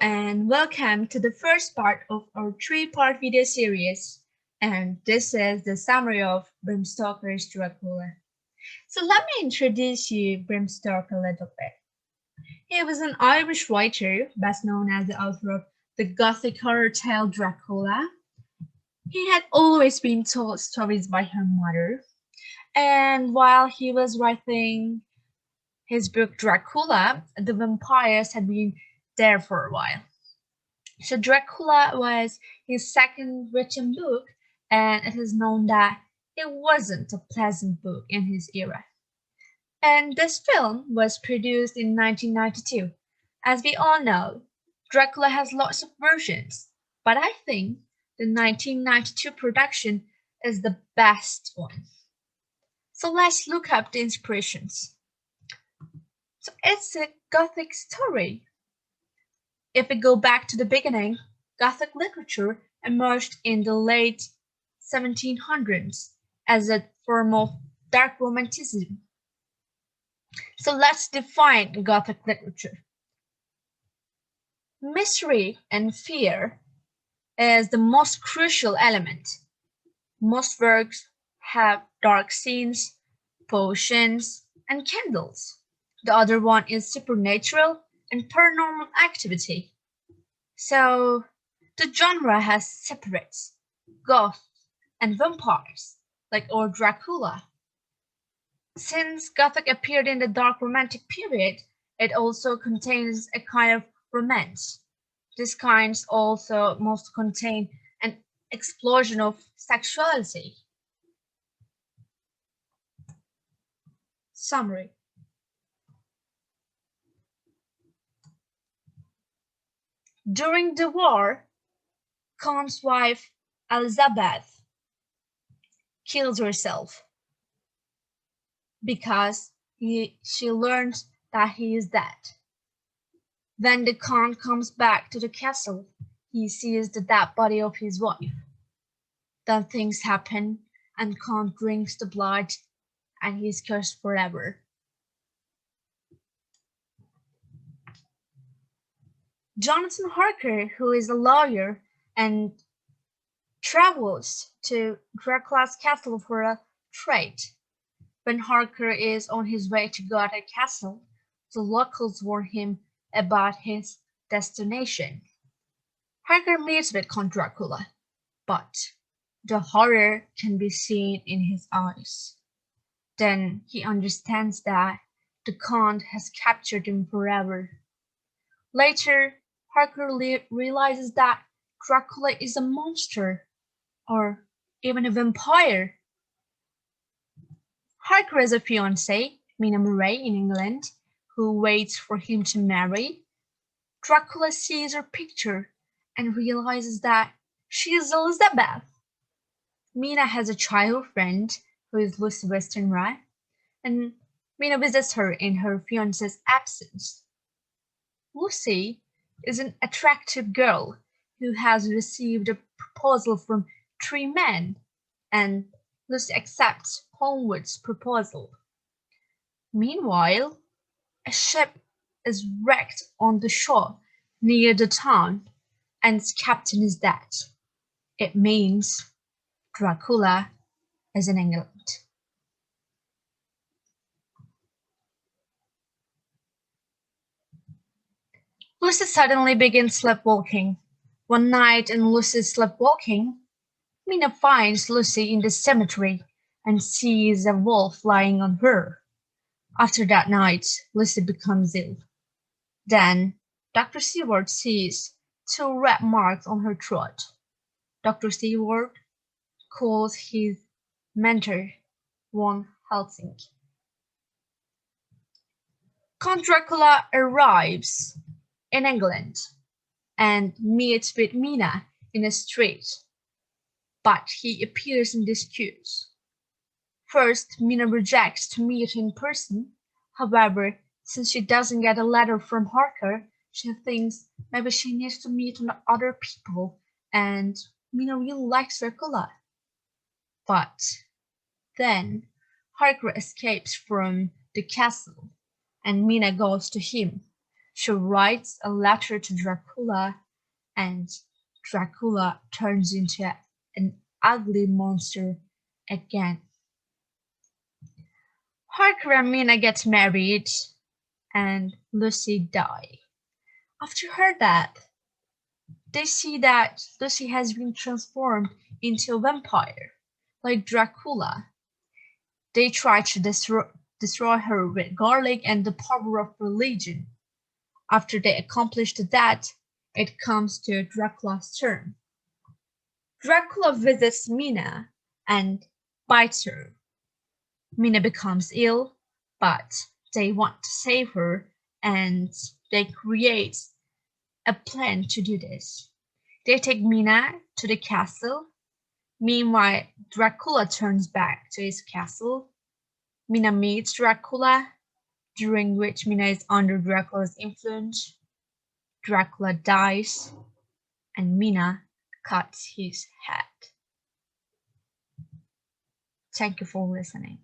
and welcome to the first part of our three-part video series. And this is the summary of Bram Stoker's Dracula. So let me introduce you Bram Stoker a little bit. He was an Irish writer, best known as the author of the Gothic horror tale Dracula. He had always been told stories by her mother, and while he was writing his book Dracula, the vampires had been there for a while. So Dracula was his second written book, and it is known that it wasn't a pleasant book in his era. And this film was produced in 1992. As we all know, Dracula has lots of versions, but I think the 1992 production is the best one. So let's look up the inspirations. So it's a Gothic story. If we go back to the beginning, Gothic literature emerged in the late 1700s as a form of dark romanticism. So let's define Gothic literature. Mystery and fear is the most crucial element. Most works have dark scenes, potions, and candles. The other one is supernatural and paranormal activity. So the genre has separates ghosts and vampires, like or Dracula. Since Gothic appeared in the dark romantic period, it also contains a kind of romance. These kinds also must contain an explosion of sexuality. Summary. During the war, Khan's wife Elizabeth kills herself because she learns that he is dead. When the Khan comes back to the castle, he sees the dead body of his wife. Then things happen and Khan drinks the blood and he is cursed forever. Jonathan Harker, who is a lawyer and travels to Dracula's castle for a trade. When Harker is on his way to Gothic Castle, the locals warn him about his destination. Harker meets with Count Dracula, but the horror can be seen in his eyes. Then he understands that the Count has captured him forever. Later, Harker realizes that Dracula is a monster, or even a vampire. Harker has a fiancée, Mina Murray, in England, who waits for him to marry. Dracula sees her picture and realizes that she is Elizabeth. Mina has a childhood friend who is Lucy Westenra, and Mina visits her in her fiancé's absence. Lucy is an attractive girl who has received a proposal from 3 men, and Lucy accepts Holmwood's proposal. Meanwhile, a ship is wrecked on the shore near the town, and its captain is dead. It means Dracula is in England. Lucy suddenly begins sleepwalking. One night in Lucy's sleepwalking, Mina finds Lucy in the cemetery and sees a wolf lying on her. After that night, Lucy becomes ill. Then, Dr. Seward sees 2 red marks on her throat. Dr. Seward calls his mentor Von Helsing. Count Dracula arrives in England and meets with Mina in a street, but he appears in disguise. First, Mina rejects to meet in person. However, since she doesn't get a letter from Harker, she thinks maybe she needs to meet other people, and Mina really likes Dracula. But then Harker escapes from the castle, and Mina goes to him. She writes a letter to Dracula, and Dracula turns into an ugly monster again. Harker and Mina get married, and Lucy die. After her death, they see that Lucy has been transformed into a vampire, like Dracula. They try to destroy her with garlic and the power of religion. After they accomplish that, it comes to Dracula's turn. Dracula visits Mina and bites her. Mina becomes ill, but they want to save her and they create a plan to do this. They take Mina to the castle. Meanwhile, Dracula turns back to his castle. Mina meets Dracula, during which Mina is under Dracula's influence. Dracula dies, and Mina cuts his head. Thank you for listening.